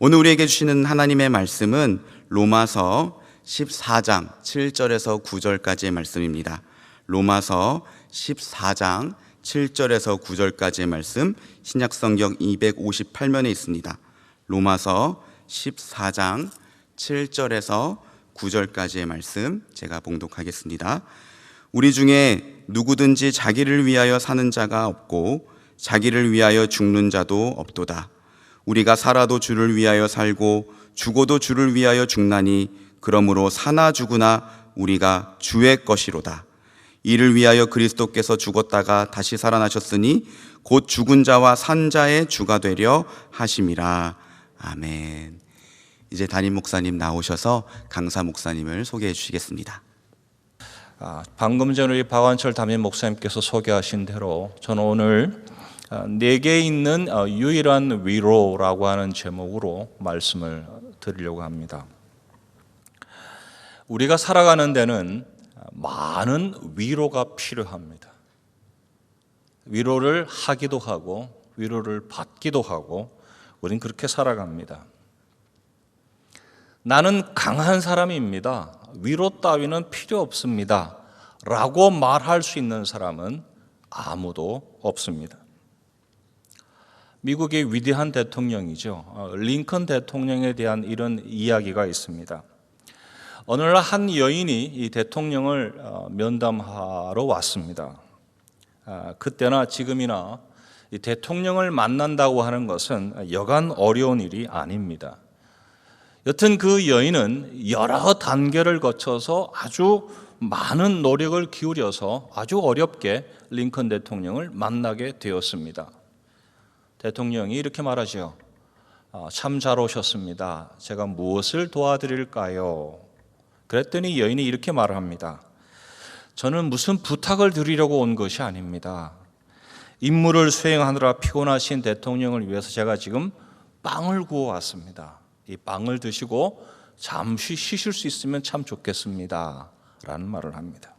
오늘 우리에게 주시는 하나님의 말씀은 로마서 14장 7절에서 9절까지의 말씀입니다. 로마서 14장 7절에서 9절까지의 말씀, 신약성경 258면에 있습니다. 로마서 14장 7절에서 9절까지의 말씀 제가 봉독하겠습니다. 우리 중에 누구든지 자기를 위하여 사는 자가 없고 자기를 위하여 죽는 자도 없도다. 우리가 살아도 주를 위하여 살고 죽어도 주를 위하여 죽나니 그러므로 사나 죽으나 우리가 주의 것이로다. 이를 위하여 그리스도께서 죽었다가 다시 살아나셨으니 곧 죽은 자와 산 자의 주가 되려 하심이라. 아멘. 이제 담임 목사님 나오셔서 강사 목사님을 소개해 주시겠습니다. 방금 전에 우리 박완철 담임 목사님께서 소개하신 대로 저는 오늘 내게 있는 유일한 위로라고 하는 제목으로 말씀을 드리려고 합니다. 우리가 살아가는 데는 많은 위로가 필요합니다. 위로를 하기도 하고 위로를 받기도 하고 우린 그렇게 살아갑니다. 나는 강한 사람입니다. 위로 따위는 필요 없습니다. 라고 말할 수 있는 사람은 아무도 없습니다. 미국의 위대한 대통령이죠. 링컨 대통령에 대한 이런 이야기가 있습니다. 어느 날 한 여인이 이 대통령을 면담하러 왔습니다. 그때나 지금이나 이 대통령을 만난다고 하는 것은 여간 어려운 일이 아닙니다. 여튼 그 여인은 여러 단계를 거쳐서 아주 많은 노력을 기울여서 아주 어렵게 링컨 대통령을 만나게 되었습니다. 대통령이 이렇게 말하죠. 참 잘 오셨습니다. 제가 무엇을 도와드릴까요? 그랬더니 여인이 이렇게 말을 합니다. 저는 무슨 부탁을 드리려고 온 것이 아닙니다. 임무를 수행하느라 피곤하신 대통령을 위해서 제가 지금 빵을 구워왔습니다. 이 빵을 드시고 잠시 쉬실 수 있으면 참 좋겠습니다. 라는 말을 합니다.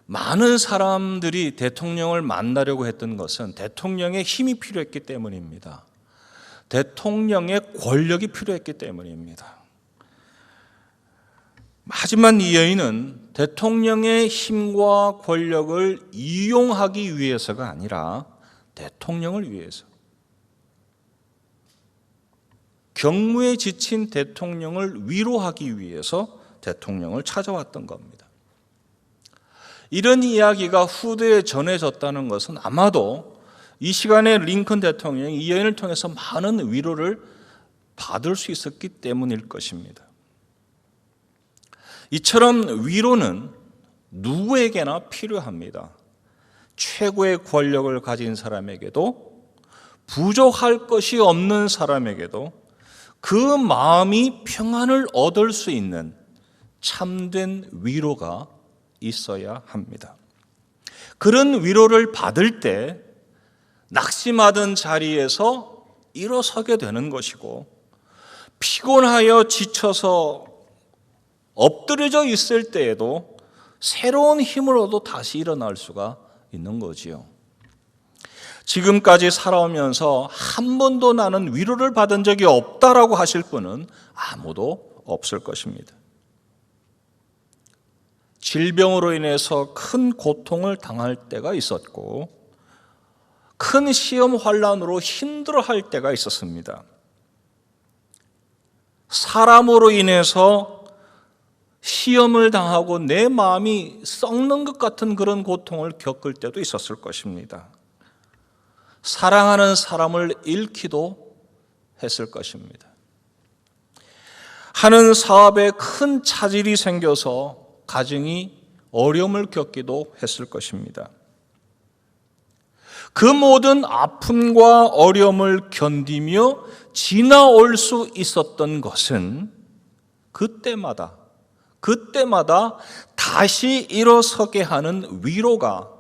많은 사람들이 대통령을 만나려고 했던 것은 대통령의 힘이 필요했기 때문입니다. 대통령의 권력이 필요했기 때문입니다. 하지만 이 여인은 대통령의 힘과 권력을 이용하기 위해서가 아니라 대통령을 위해서, 경무에 지친 대통령을 위로하기 위해서 대통령을 찾아왔던 겁니다. 이런 이야기가 후대에 전해졌다는 것은 아마도 이 시간에 링컨 대통령이 이 여인을 통해서 많은 위로를 받을 수 있었기 때문일 것입니다. 이처럼 위로는 누구에게나 필요합니다. 최고의 권력을 가진 사람에게도 부족할 것이 없는 사람에게도 그 마음이 평안을 얻을 수 있는 참된 위로가 있어야 합니다. 그런 위로를 받을 때 낙심하던 자리에서 일어서게 되는 것이고, 피곤하여 지쳐서 엎드려져 있을 때에도 새로운 힘을 얻어 다시 일어날 수가 있는 거지요. 지금까지 살아오면서 한 번도 나는 위로를 받은 적이 없다라고 하실 분은 아무도 없을 것입니다. 질병으로 인해서 큰 고통을 당할 때가 있었고, 큰 시험 환난으로 힘들어할 때가 있었습니다. 사람으로 인해서 시험을 당하고 내 마음이 썩는 것 같은 그런 고통을 겪을 때도 있었을 것입니다. 사랑하는 사람을 잃기도 했을 것입니다. 하는 사업에 큰 차질이 생겨서 가정이 어려움을 겪기도 했을 것입니다. 그 모든 아픔과 어려움을 견디며 지나올 수 있었던 것은 그때마다 다시 일어서게 하는 위로가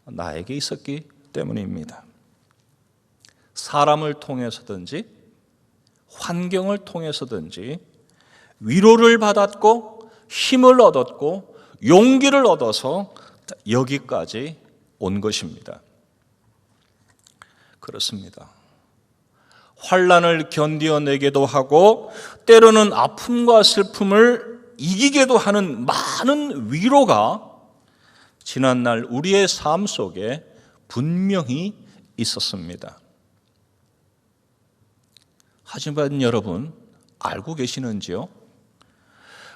나에게 있었기 때문입니다. 사람을 통해서든지 환경을 통해서든지 위로를 받았고 힘을 얻었고 용기를 얻어서 여기까지 온 것입니다. 그렇습니다. 환난을 견뎌내게도 하고 때로는 아픔과 슬픔을 이기게도 하는 많은 위로가 지난날 우리의 삶 속에 분명히 있었습니다. 하지만 여러분 알고 계시는지요?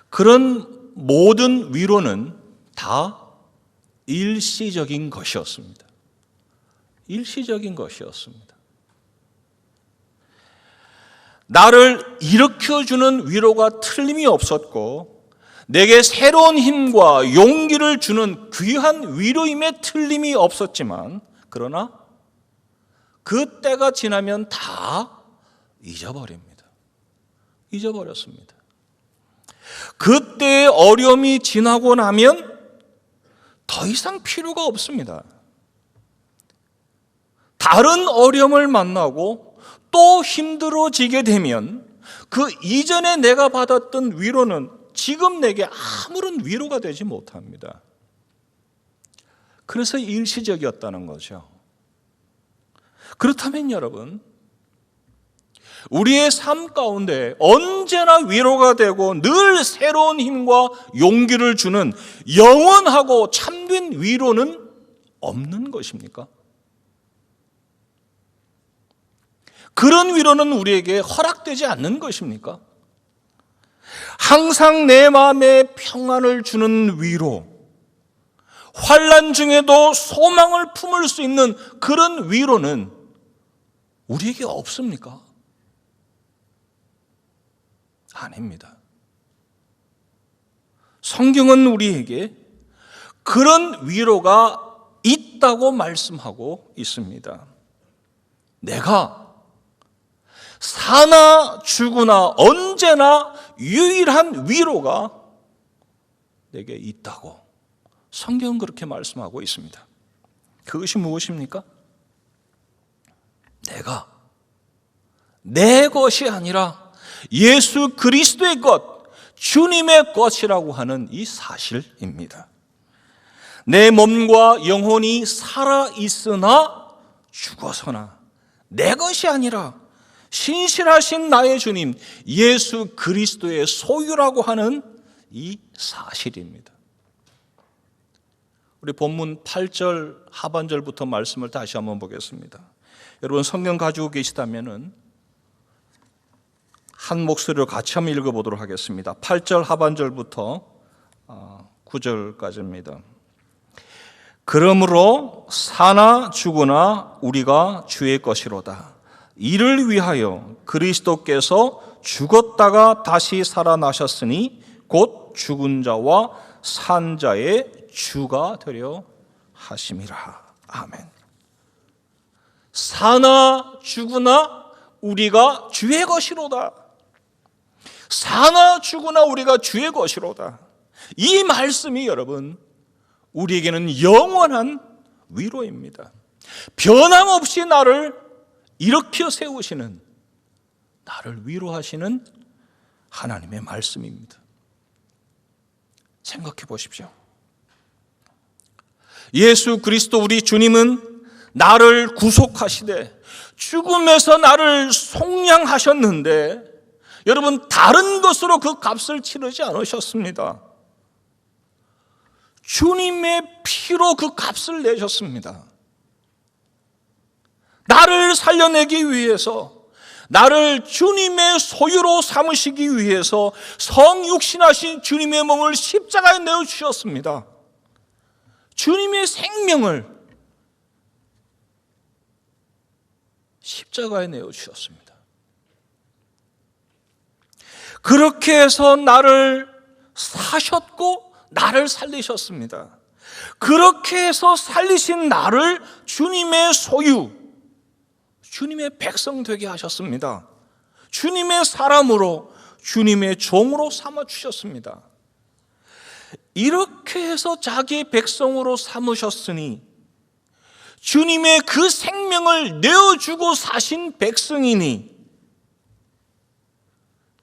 그런 모든 위로는 다 일시적인 것이었습니다. 일시적인 것이었습니다. 나를 일으켜주는 위로가 틀림이 없었고 내게 새로운 힘과 용기를 주는 귀한 위로임에 틀림이 없었지만 그러나 그 때가 지나면 다 잊어버립니다. 잊어버렸습니다. 그때의 어려움이 지나고 나면 더 이상 필요가 없습니다. 다른 어려움을 만나고 또 힘들어지게 되면 그 이전에 내가 받았던 위로는 지금 내게 아무런 위로가 되지 못합니다. 그래서 일시적이었다는 거죠. 그렇다면 여러분, 우리의 삶 가운데 언제나 위로가 되고 늘 새로운 힘과 용기를 주는 영원하고 참된 위로는 없는 것입니까? 그런 위로는 우리에게 허락되지 않는 것입니까? 항상 내 마음에 평안을 주는 위로, 환난 중에도 소망을 품을 수 있는 그런 위로는 우리에게 없습니까? 아닙니다. 성경은 우리에게 그런 위로가 있다고 말씀하고 있습니다. 내가 사나 죽으나 언제나 유일한 위로가 내게 있다고 성경은 그렇게 말씀하고 있습니다. 그것이 무엇입니까? 내가 내 것이 아니라 예수 그리스도의 것, 주님의 것이라고 하는 이 사실입니다. 내 몸과 영혼이 살아있으나 죽어서나 내 것이 아니라 신실하신 나의 주님 예수 그리스도의 소유라고 하는 이 사실입니다. 우리 본문 8절 하반절부터 말씀을 다시 한번 보겠습니다. 여러분 성경 가지고 계시다면은 한 목소리로 같이 한번 읽어보도록 하겠습니다. 8절 하반절부터 9절까지입니다. 그러므로 사나 죽으나 우리가 주의 것이로다. 이를 위하여 그리스도께서 죽었다가 다시 살아나셨으니 곧 죽은 자와 산 자의 주가 되려 하심이라. 아멘. 사나 죽으나 우리가 주의 것이로다. 사나 죽으나 우리가 주의 것이로다. 이 말씀이 여러분 우리에게는 영원한 위로입니다. 변함없이 나를 일으켜 세우시는, 나를 위로하시는 하나님의 말씀입니다. 생각해 보십시오. 예수 그리스도 우리 주님은 나를 구속하시되 죽음에서 나를 속량하셨는데 여러분 다른 것으로 그 값을 치르지 않으셨습니다. 주님의 피로 그 값을 내셨습니다. 나를 살려내기 위해서, 나를 주님의 소유로 삼으시기 위해서 성육신하신 주님의 몸을 십자가에 내어주셨습니다. 주님의 생명을 십자가에 내어주셨습니다. 그렇게 해서 나를 사셨고 나를 살리셨습니다. 그렇게 해서 살리신 나를 주님의 소유, 주님의 백성 되게 하셨습니다. 주님의 사람으로, 주님의 종으로 삼아주셨습니다. 이렇게 해서 자기의 백성으로 삼으셨으니 주님의 그 생명을 내어주고 사신 백성이니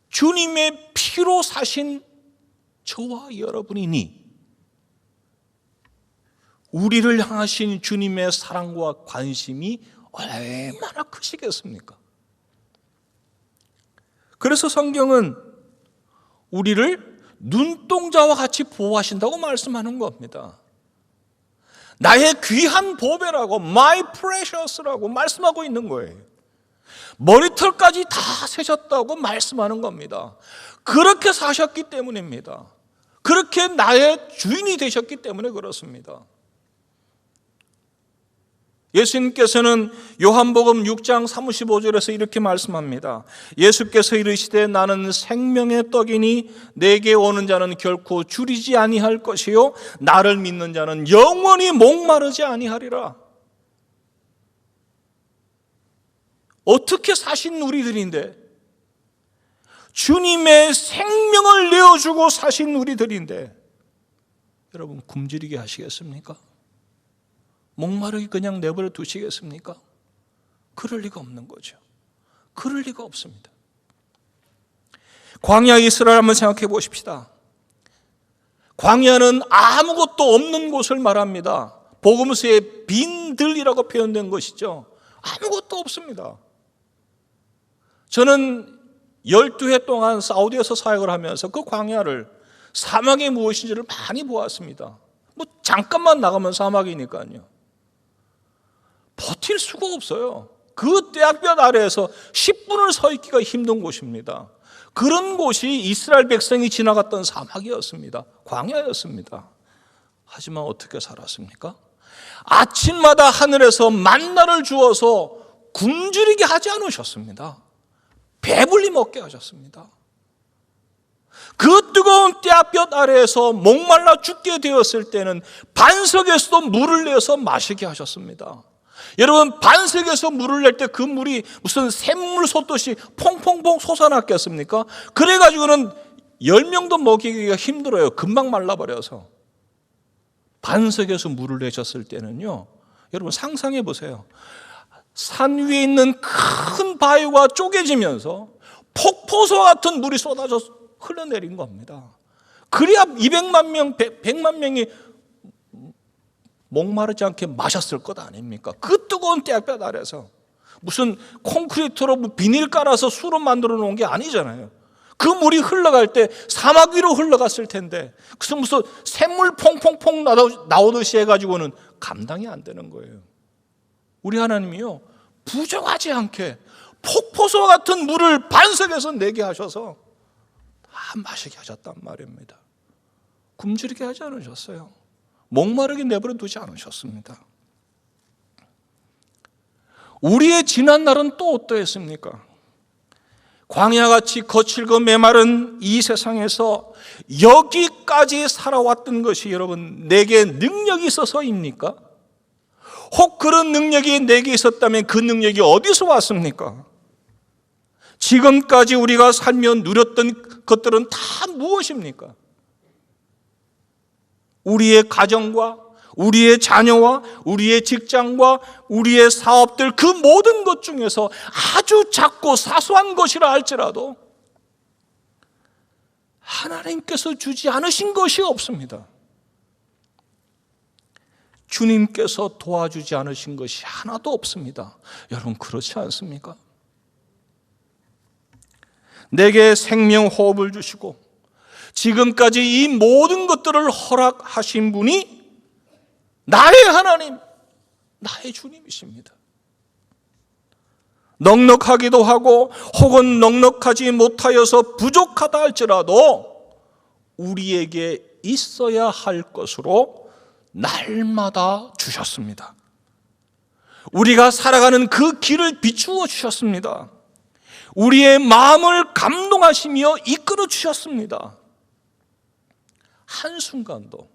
주님의 피로 사신 저와 여러분이니 우리를 향하신 주님의 사랑과 관심이 얼마나 크시겠습니까? 그래서 성경은 우리를 눈동자와 같이 보호하신다고 말씀하는 겁니다. 나의 귀한 보배라고, my precious라고 말씀하고 있는 거예요. 머리털까지 다 세셨다고 말씀하는 겁니다. 그렇게 사셨기 때문입니다. 그렇게 나의 주인이 되셨기 때문에 그렇습니다. 예수님께서는 요한복음 6장 35절에서 이렇게 말씀합니다. 예수께서 이르시되 나는 생명의 떡이니 내게 오는 자는 결코 줄이지 아니할 것이요 나를 믿는 자는 영원히 목마르지 아니하리라. 어떻게 사신 우리들인데, 주님의 생명을 내어주고 사신 우리들인데 여러분 굶주리게 하시겠습니까? 목마르게 그냥 내버려 두시겠습니까? 그럴 리가 없는 거죠. 그럴 리가 없습니다. 광야 이스라엘 한번 생각해 보십시다. 광야는 아무것도 없는 곳을 말합니다. 복음서에 빈들이라고 표현된 것이죠. 아무것도 없습니다. 저는 12해 동안 사우디에서 사역을 하면서 그 광야를, 사막이 무엇인지를 많이 보았습니다. 뭐 잠깐만 나가면 사막이니까요. 버틸 수가 없어요. 그 떼약볕 아래에서 10분을 서 있기가 힘든 곳입니다. 그런 곳이 이스라엘 백성이 지나갔던 사막이었습니다. 광야였습니다. 하지만 어떻게 살았습니까? 아침마다 하늘에서 만나를 주어서 굶주리게 하지 않으셨습니다. 배불리 먹게 하셨습니다. 그 뜨거운 떼약볕 아래에서 목말라 죽게 되었을 때는 반석에서도 물을 내서 마시게 하셨습니다. 여러분, 반석에서 물을 낼 때 그 물이 무슨 샘물 솟듯이 퐁퐁퐁 솟아났겠습니까? 그래가지고는 10명도 먹이기가 힘들어요. 금방 말라버려서. 반석에서 물을 내셨을 때는요, 여러분 상상해 보세요. 산 위에 있는 큰 바위가 쪼개지면서 폭포수와 같은 물이 쏟아져 흘러내린 겁니다. 그래야 200만 명, 100만 명이 목마르지 않게 마셨을 것 아닙니까? 그 뜨거운 떼약볕 아래서 무슨 콘크리트로 비닐 깔아서 수로 만들어 놓은 게 아니잖아요. 그 물이 흘러갈 때 사막 위로 흘러갔을 텐데 그래서 무슨 샘물 퐁퐁퐁 나오듯이 해가지고는 감당이 안 되는 거예요. 우리 하나님이요, 부족하지 않게 폭포수와 같은 물을 반석에서 내게 하셔서 다 마시게 하셨단 말입니다. 굶주리게 하지 않으셨어요. 목마르게 내버려 두지 않으셨습니다. 우리의 지난 날은 또 어떠했습니까? 광야같이 거칠고 메마른 이 세상에서 여기까지 살아왔던 것이 여러분 내게 능력이 있어서입니까? 혹 그런 능력이 내게 있었다면 그 능력이 어디서 왔습니까? 지금까지 우리가 살며 누렸던 것들은 다 무엇입니까? 우리의 가정과 우리의 자녀와 우리의 직장과 우리의 사업들, 그 모든 것 중에서 아주 작고 사소한 것이라 할지라도 하나님께서 주지 않으신 것이 없습니다. 주님께서 도와주지 않으신 것이 하나도 없습니다. 여러분 그렇지 않습니까? 내게 생명 호흡을 주시고 지금까지 이 모든 것들을 허락하신 분이 나의 하나님, 나의 주님이십니다. 넉넉하기도 하고 혹은 넉넉하지 못하여서 부족하다 할지라도 우리에게 있어야 할 것으로 날마다 주셨습니다. 우리가 살아가는 그 길을 비추어 주셨습니다. 우리의 마음을 감동하시며 이끌어 주셨습니다. 한순간도,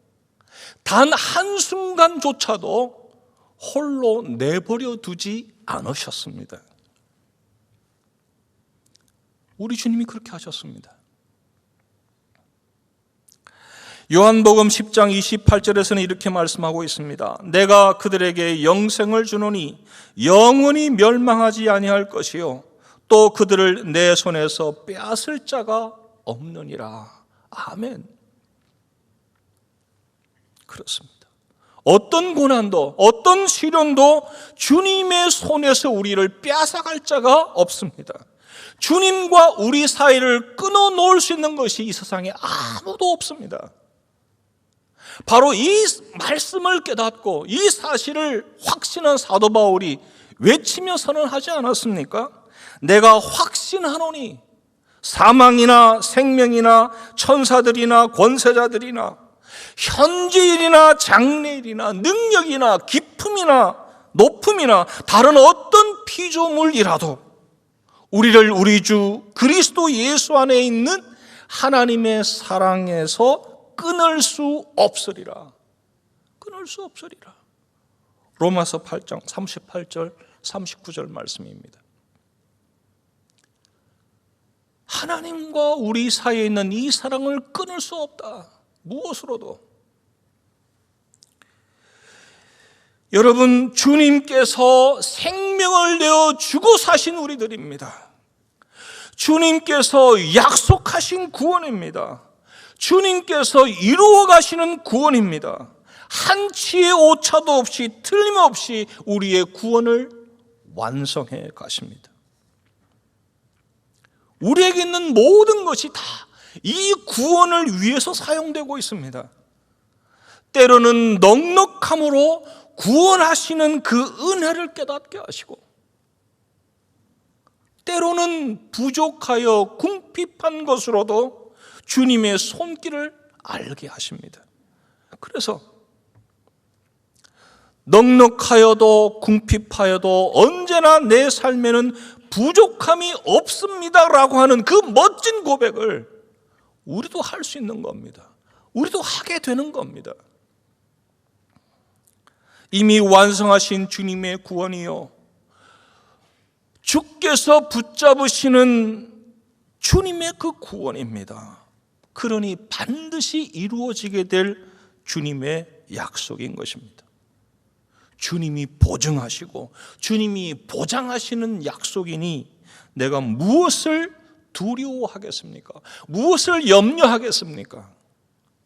단 한순간조차도 홀로 내버려 두지 않으셨습니다. 우리 주님이 그렇게 하셨습니다. 요한복음 10장 28절에서는 이렇게 말씀하고 있습니다. 내가 그들에게 영생을 주노니 영원히 멸망하지 아니할 것이요 또 그들을 내 손에서 빼앗을 자가 없느니라. 아멘. 그렇습니다. 어떤 고난도, 어떤 시련도 주님의 손에서 우리를 빼앗아갈 자가 없습니다. 주님과 우리 사이를 끊어놓을 수 있는 것이 이 세상에 아무도 없습니다. 바로 이 말씀을 깨닫고 이 사실을 확신한 사도 바울이 외치며 선언하지 않았습니까? 내가 확신하노니 사망이나 생명이나 천사들이나 권세자들이나 현재일이나 장래일이나 능력이나 기품이나 높음이나 다른 어떤 피조물이라도 우리를 우리 주 그리스도 예수 안에 있는 하나님의 사랑에서 끊을 수 없으리라. 끊을 수 없으리라. 로마서 8장 38절 39절 말씀입니다. 하나님과 우리 사이에 있는 이 사랑을 끊을 수 없다. 무엇으로도. 여러분, 주님께서 생명을 내어 주고 사신 우리들입니다. 주님께서 약속하신 구원입니다. 주님께서 이루어 가시는 구원입니다. 한치의 오차도 없이 틀림없이 우리의 구원을 완성해 가십니다. 우리에게 있는 모든 것이 다 이 구원을 위해서 사용되고 있습니다. 때로는 넉넉함으로 구원하시는 그 은혜를 깨닫게 하시고, 때로는 부족하여 궁핍한 것으로도 주님의 손길을 알게 하십니다. 그래서 넉넉하여도 궁핍하여도 언제나 내 삶에는 부족함이 없습니다라고 하는 그 멋진 고백을 우리도 할 수 있는 겁니다. 우리도 하게 되는 겁니다. 이미 완성하신 주님의 구원이요, 주께서 붙잡으시는 주님의 그 구원입니다. 그러니 반드시 이루어지게 될 주님의 약속인 것입니다. 주님이 보증하시고 주님이 보장하시는 약속이니 내가 무엇을 두려워하겠습니까? 무엇을 염려하겠습니까?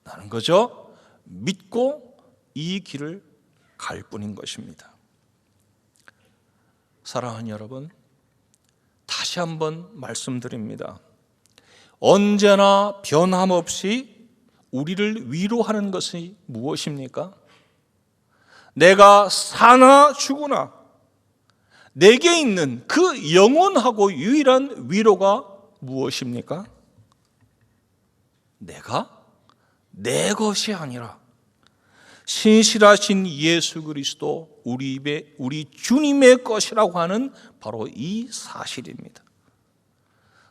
나는 그저 믿고 이 길을 갈 뿐인 것입니다. 사랑하는 여러분, 다시 한번 말씀드립니다. 언제나 변함없이 우리를 위로하는 것이 무엇입니까? 내가 사나 죽으나 내게 있는 그 영원하고 유일한 위로가 무엇입니까? 내가 내 것이 아니라 신실하신 예수 그리스도 우리 주님의 것이라고 하는 바로 이 사실입니다.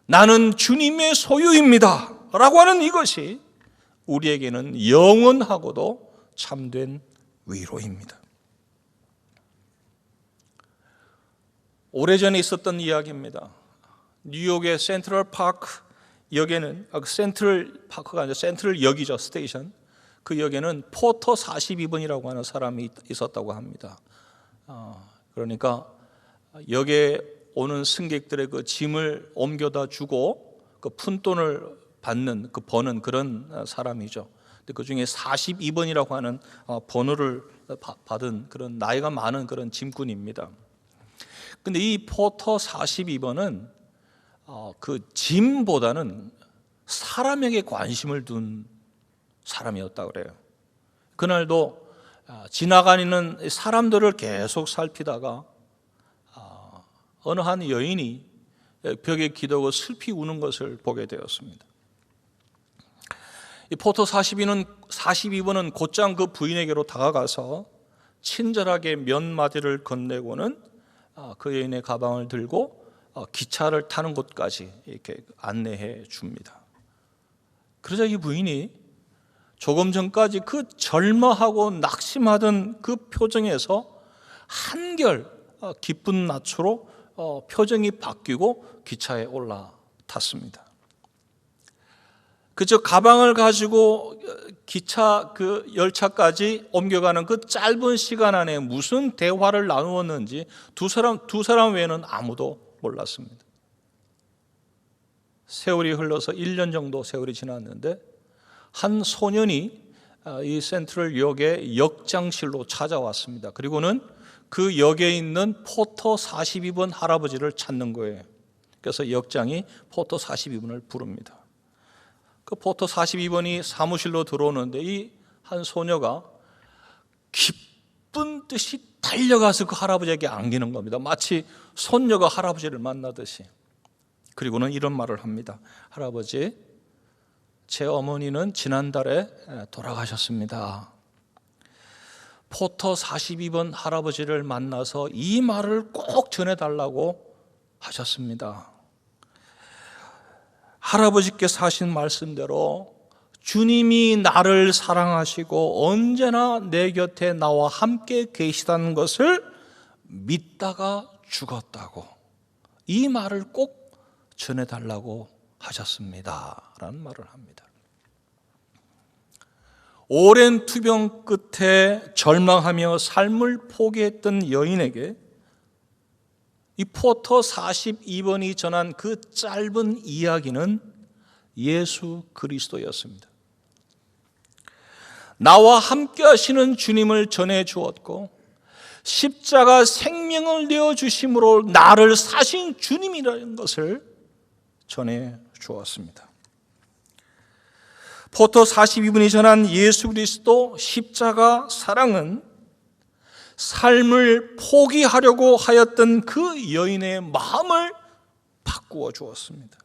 나는 주님의 소유입니다 라고 하는 이것이 우리에게는 영원하고도 참된 위로입니다. 오래전에 있었던 이야기입니다. 뉴욕의 센트럴 파크 역에는, 센트럴 파크가 아니라 센트럴 역이죠, 스테이션. 그 역에는 포터 42번이라고 하는 사람이 있었다고 합니다. 그러니까 역에 오는 승객들의 그 짐을 옮겨다 주고 그 푼돈을 버는 그런 사람이죠. 그 중에 42번이라고 하는 번호를 받은 그런 나이가 많은 그런 짐꾼입니다. 근데 이 포터 42번은 그 짐보다는 사람에게 관심을 둔 사람이었다 그래요. 그날도 지나가는 사람들을 계속 살피다가 어느 한 여인이 벽에 기대고 슬피 우는 것을 보게 되었습니다. 이 포터 42번은 곧장 그 부인에게로 다가가서 친절하게 몇 마디를 건네고는 그 여인의 가방을 들고 기차를 타는 곳까지 이렇게 안내해 줍니다. 그러자 이 부인이 조금 전까지 그 절망하고 낙심하던 그 표정에서 한결 기쁜 낯으로 표정이 바뀌고 기차에 올라탔습니다. 그저 가방을 가지고 기차 그 열차까지 옮겨가는 그 짧은 시간 안에 무슨 대화를 나누었는지 두 사람 외에는 아무도 몰랐습니다. 세월이 흘러서 1년 정도 세월이 지났는데 한 소년이 이 센트럴 역의 역장실로 찾아왔습니다. 그리고는 그 역에 있는 포터 42번 할아버지를 찾는 거예요. 그래서 역장이 포터 42번을 부릅니다. 그 포터 42번이 사무실로 들어오는데 이 한 소녀가 기쁜 듯이 달려가서 그 할아버지에게 안기는 겁니다. 마치 손녀가 할아버지를 만나듯이. 그리고는 이런 말을 합니다. 할아버지, 제 어머니는 지난달에 돌아가셨습니다. 포터 42번 할아버지를 만나서 이 말을 꼭 전해달라고 하셨습니다. 할아버지께서 하신 말씀대로 주님이 나를 사랑하시고 언제나 내 곁에 나와 함께 계시다는 것을 믿다가 죽었다고, 이 말을 꼭 전해달라고 하셨습니다 라는 말을 합니다. 오랜 투병 끝에 절망하며 삶을 포기했던 여인에게 이 포터 42번이 전한 그 짧은 이야기는 예수 그리스도였습니다. 나와 함께 하시는 주님을 전해 주었고 십자가 생명을 내어 주심으로 나를 사신 주님이라는 것을 전해 주었습니다. 포터 42번이 전한 예수 그리스도 십자가 사랑은 삶을 포기하려고 하였던 그 여인의 마음을 바꾸어 주었습니다.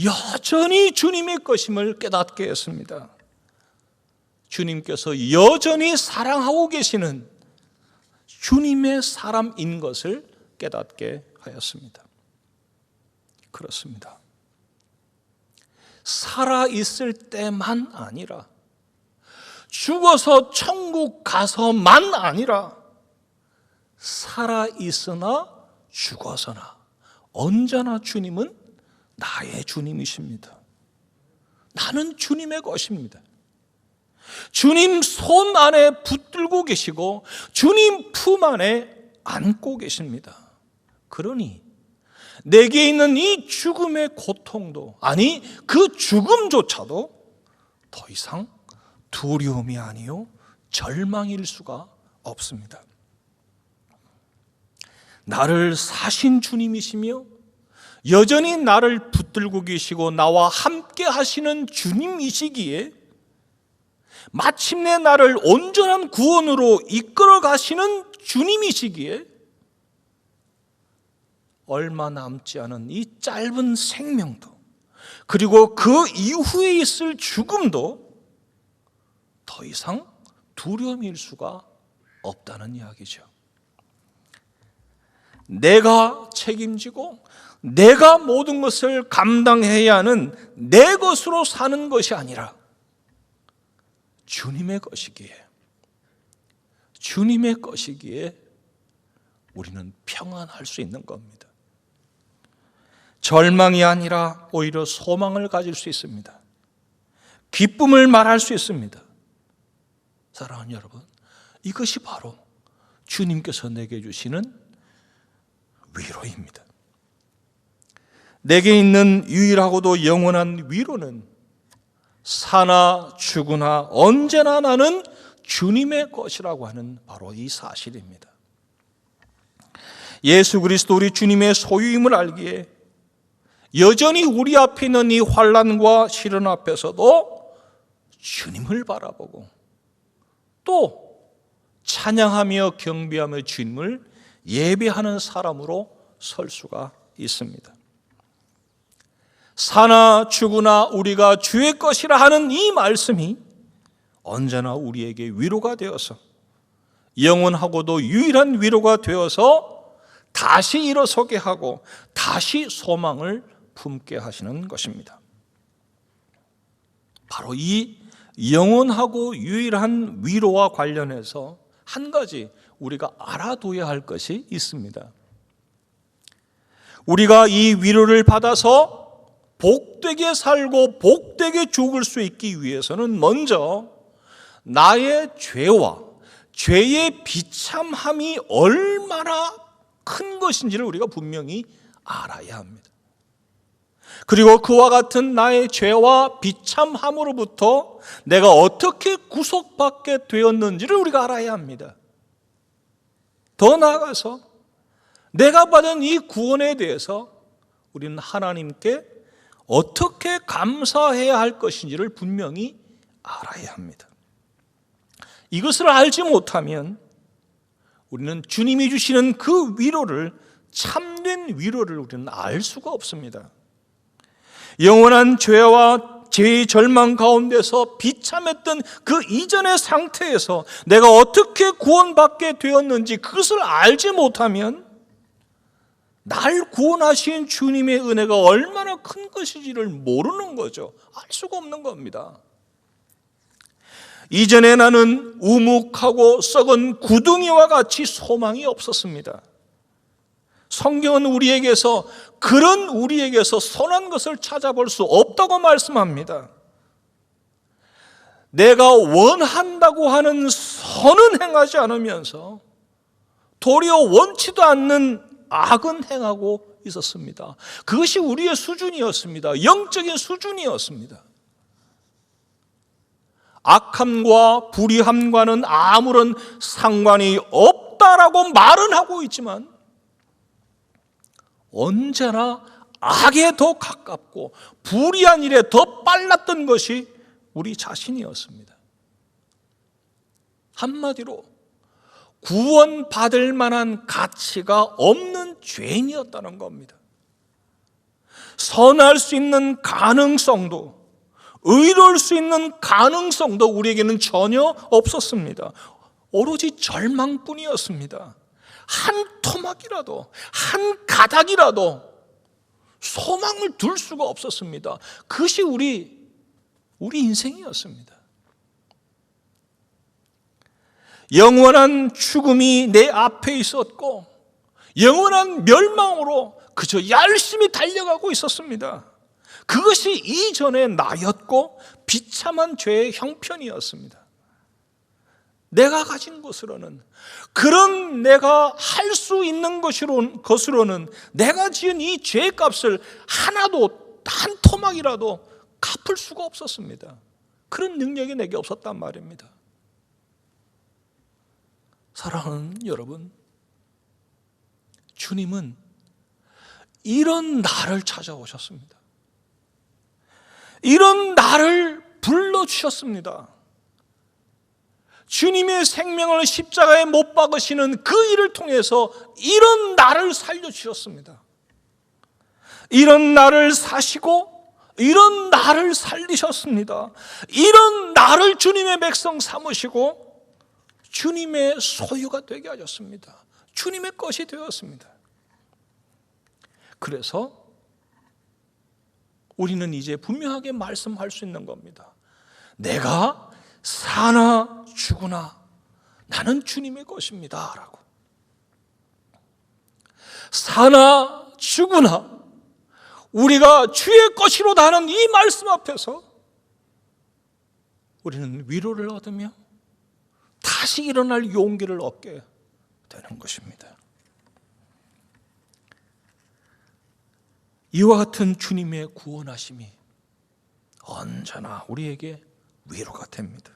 여전히 주님의 것임을 깨닫게 했습니다. 주님께서 여전히 사랑하고 계시는 주님의 사람인 것을 깨닫게 하였습니다. 그렇습니다. 살아있을 때만 아니라, 죽어서 천국 가서만 아니라, 살아있으나 죽어서나 언제나 주님은 나의 주님이십니다. 나는 주님의 것입니다. 주님 손 안에 붙들고 계시고 주님 품 안에 안고 계십니다. 그러니 내게 있는 이 죽음의 고통도, 아니 그 죽음조차도 더 이상 두려움이 아니요 절망일 수가 없습니다. 나를 사신 주님이시며 여전히 나를 붙들고 계시고 나와 함께 하시는 주님이시기에 마침내 나를 온전한 구원으로 이끌어 가시는 주님이시기에 얼마 남지 않은 이 짧은 생명도, 그리고 그 이후에 있을 죽음도 더 이상 두려움일 수가 없다는 이야기죠. 내가 책임지고 내가 모든 것을 감당해야 하는 내 것으로 사는 것이 아니라 주님의 것이기에 우리는 평안할 수 있는 겁니다. 절망이 아니라 오히려 소망을 가질 수 있습니다. 기쁨을 말할 수 있습니다. 사랑하는 여러분, 이것이 바로 주님께서 내게 주시는 위로입니다. 내게 있는 유일하고도 영원한 위로는 사나 죽으나 언제나 나는 주님의 것이라고 하는 바로 이 사실입니다. 예수 그리스도 우리 주님의 소유임을 알기에 여전히 우리 앞에 있는 이 환난과 시련 앞에서도 주님을 바라보고 또 찬양하며 경배하며 주님을 예배하는 사람으로 설 수가 있습니다. 사나 죽으나 우리가 주의 것이라 하는 이 말씀이 언제나 우리에게 위로가 되어서, 영원하고도 유일한 위로가 되어서 다시 일어서게 하고 다시 소망을 품게 하시는 것입니다. 바로 이 영원하고 유일한 위로와 관련해서 한 가지 우리가 알아둬야 할 것이 있습니다. 우리가 이 위로를 받아서 복되게 살고 복되게 죽을 수 있기 위해서는 먼저 나의 죄와 죄의 비참함이 얼마나 큰 것인지를 우리가 분명히 알아야 합니다. 그리고 그와 같은 나의 죄와 비참함으로부터 내가 어떻게 구속받게 되었는지를 우리가 알아야 합니다. 더 나아가서 내가 받은 이 구원에 대해서 우리는 하나님께 어떻게 감사해야 할 것인지를 분명히 알아야 합니다. 이것을 알지 못하면 우리는 주님이 주시는 그 위로를, 참된 위로를 우리는 알 수가 없습니다. 영원한 죄와 죄의 절망 가운데서 비참했던 그 이전의 상태에서 내가 어떻게 구원받게 되었는지 그것을 알지 못하면 날 구원하신 주님의 은혜가 얼마나 큰 것인지를 모르는 거죠. 알 수가 없는 겁니다. 이전에 나는 우묵하고 썩은 구덩이와 같이 소망이 없었습니다. 성경은 그런 우리에게서 선한 것을 찾아볼 수 없다고 말씀합니다. 내가 원한다고 하는 선은 행하지 않으면서 도리어 원치도 않는 악은 행하고 있었습니다. 그것이 우리의 수준이었습니다. 영적인 수준이었습니다. 악함과 불의함과는 아무런 상관이 없다라고 말은 하고 있지만 언제나 악에 더 가깝고 불의한 일에 더 빨랐던 것이 우리 자신이었습니다. 한마디로 구원받을 만한 가치가 없는 죄인이었다는 겁니다. 선할 수 있는 가능성도, 의로울 수 있는 가능성도 우리에게는 전혀 없었습니다. 오로지 절망뿐이었습니다. 한 토막이라도, 한 가닥이라도 소망을 둘 수가 없었습니다. 그것이 우리 인생이었습니다. 영원한 죽음이 내 앞에 있었고 영원한 멸망으로 그저 열심히 달려가고 있었습니다. 그것이 이전의 나였고 비참한 죄의 형편이었습니다. 내가 가진 것으로는, 그런 내가 할 수 있는 것으로는 내가 지은 이 죄값을 하나도, 한 토막이라도 갚을 수가 없었습니다. 그런 능력이 내게 없었단 말입니다. 사랑하는 여러분, 주님은 이런 나를 찾아오셨습니다. 이런 나를 불러주셨습니다. 주님의 생명을 십자가에 못 박으시는 그 일을 통해서 이런 나를 살려주셨습니다. 이런 나를 사시고 이런 나를 살리셨습니다. 이런 나를 주님의 백성 삼으시고 주님의 소유가 되게 하셨습니다. 주님의 것이 되었습니다. 그래서 우리는 이제 분명하게 말씀할 수 있는 겁니다. 내가 사나 죽으나 나는 주님의 것입니다 라고. 사나 죽으나 우리가 주의 것이로다 하는 이 말씀 앞에서 우리는 위로를 얻으며 다시 일어날 용기를 얻게 되는 것입니다. 이와 같은 주님의 구원하심이 언제나 우리에게 위로가 됩니다.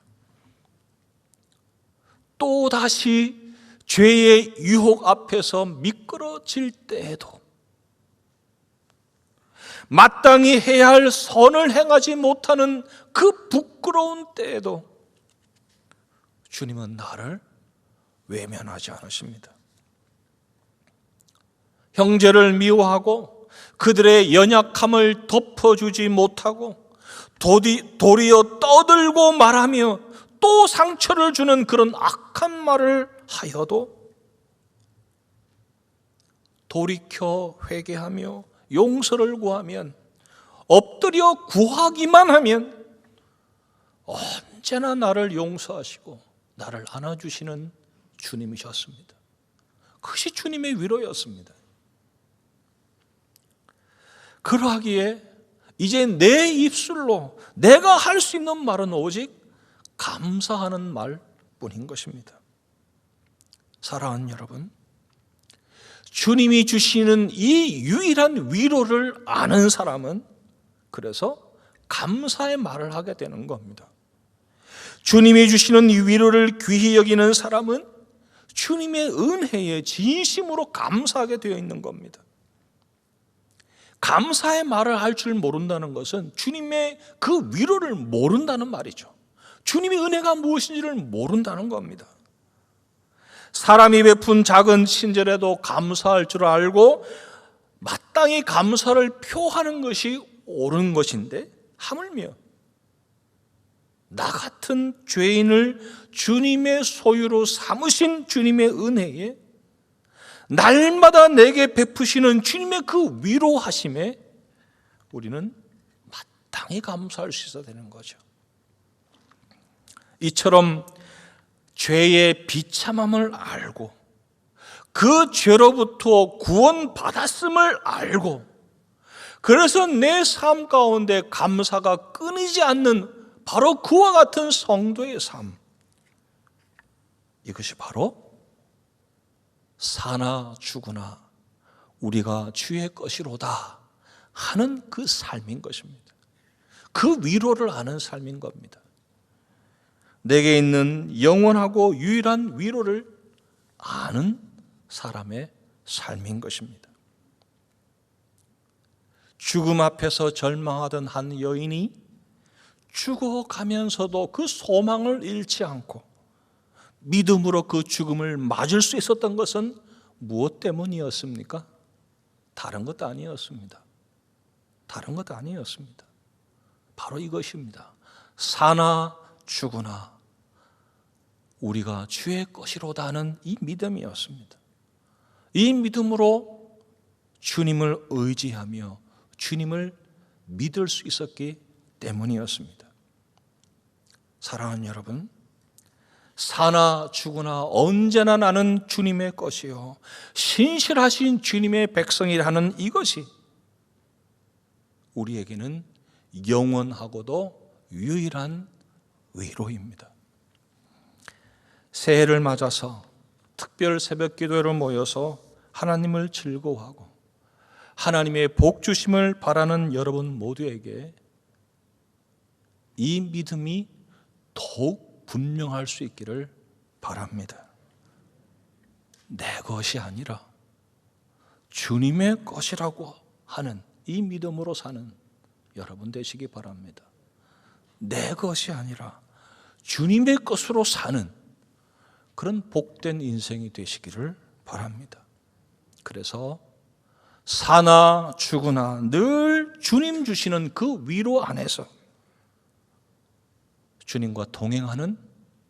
또 다시 죄의 유혹 앞에서 미끄러질 때에도, 마땅히 해야 할 선을 행하지 못하는 그 부끄러운 때에도 주님은 나를 외면하지 않으십니다. 형제를 미워하고 그들의 연약함을 덮어주지 못하고 도리어 떠들고 말하며 또 상처를 주는 그런 악한 말을 하여도 돌이켜 회개하며 용서를 구하면, 엎드려 구하기만 하면 언제나 나를 용서하시고 나를 안아주시는 주님이셨습니다. 그것이 주님의 위로였습니다. 그러하기에 이제 내 입술로 내가 할 수 있는 말은 오직 감사하는 말뿐인 것입니다. 사랑하는 여러분, 주님이 주시는 이 유일한 위로를 아는 사람은 그래서 감사의 말을 하게 되는 겁니다. 주님이 주시는 이 위로를 귀히 여기는 사람은 주님의 은혜에 진심으로 감사하게 되어 있는 겁니다. 감사의 말을 할 줄 모른다는 것은 주님의 그 위로를 모른다는 말이죠. 주님의 은혜가 무엇인지를 모른다는 겁니다. 사람이 베푼 작은 친절에도 감사할 줄 알고 마땅히 감사를 표하는 것이 옳은 것인데, 하물며 나 같은 죄인을 주님의 소유로 삼으신 주님의 은혜에 날마다 내게 베푸시는 주님의 그 위로하심에 우리는 마땅히 감사할 수 있어야 되는 거죠. 이처럼 죄의 비참함을 알고 그 죄로부터 구원받았음을 알고, 그래서 내 삶 가운데 감사가 끊이지 않는 바로 그와 같은 성도의 삶, 이것이 바로 사나 죽으나 우리가 주의 것이로다 하는 그 삶인 것입니다. 그 위로를 아는 삶인 겁니다. 내게 있는 영원하고 유일한 위로를 아는 사람의 삶인 것입니다. 죽음 앞에서 절망하던 한 여인이 죽어가면서도 그 소망을 잃지 않고 믿음으로 그 죽음을 맞을 수 있었던 것은 무엇 때문이었습니까? 다른 것 아니었습니다. 다른 것 아니었습니다. 바로 이것입니다. 사나 죽으나 우리가 주의 것이로다 하는 이 믿음이었습니다. 이 믿음으로 주님을 의지하며 주님을 믿을 수 있었기 때문이었습니다. 사랑하는 여러분, 사나 죽으나 언제나 나는 주님의 것이요 신실하신 주님의 백성이라는 이것이 우리에게는 영원하고도 유일한 위로입니다. 새해를 맞아서 특별 새벽 기도회로 모여서 하나님을 즐거워하고 하나님의 복 주심을 바라는 여러분 모두에게 이 믿음이 더욱 분명할 수 있기를 바랍니다. 내 것이 아니라 주님의 것이라고 하는 이 믿음으로 사는 여러분 되시기 바랍니다. 내 것이 아니라 주님의 것으로 사는 그런 복된 인생이 되시기를 바랍니다. 그래서 사나 죽으나 늘 주님 주시는 그 위로 안에서 주님과 동행하는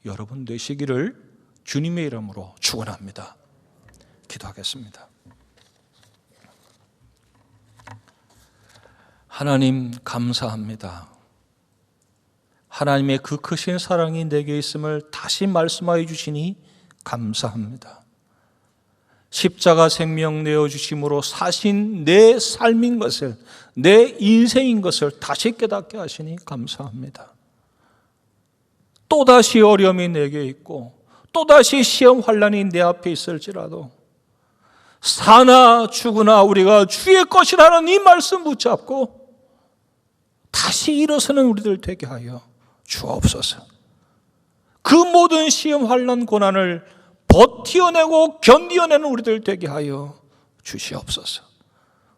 여러분 되시기를 주님의 이름으로 축원합니다. 기도하겠습니다. 하나님 감사합니다. 하나님의 그 크신 사랑이 내게 있음을 다시 말씀하여 주시니 감사합니다. 십자가 생명 내어주심으로 사신 내 삶인 것을, 내 인생인 것을 다시 깨닫게 하시니 감사합니다. 또다시 어려움이 내게 있고 또다시 시험 환난이 내 앞에 있을지라도 사나 죽으나 우리가 주의 것이라는 이 말씀 붙잡고 다시 일어서는 우리들 되게 하여 주옵소서. 그 모든 시험 환난 고난을 버티어내고 견디어내는 우리들 되게 하여 주시옵소서.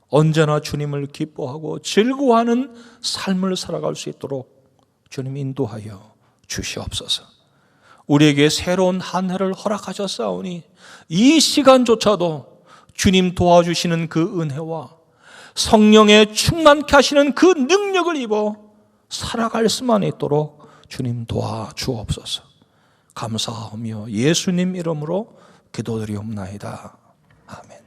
언제나 주님을 기뻐하고 즐거워하는 삶을 살아갈 수 있도록 주님 인도하여 주시옵소서. 우리에게 새로운 한 해를 허락하셨사오니 이 시간조차도 주님 도와주시는 그 은혜와 성령의 충만케 하시는 그 능력을 입어 살아갈 수만 있도록 주님 도와주옵소서. 감사하며 예수님 이름으로 기도드리옵나이다. 아멘.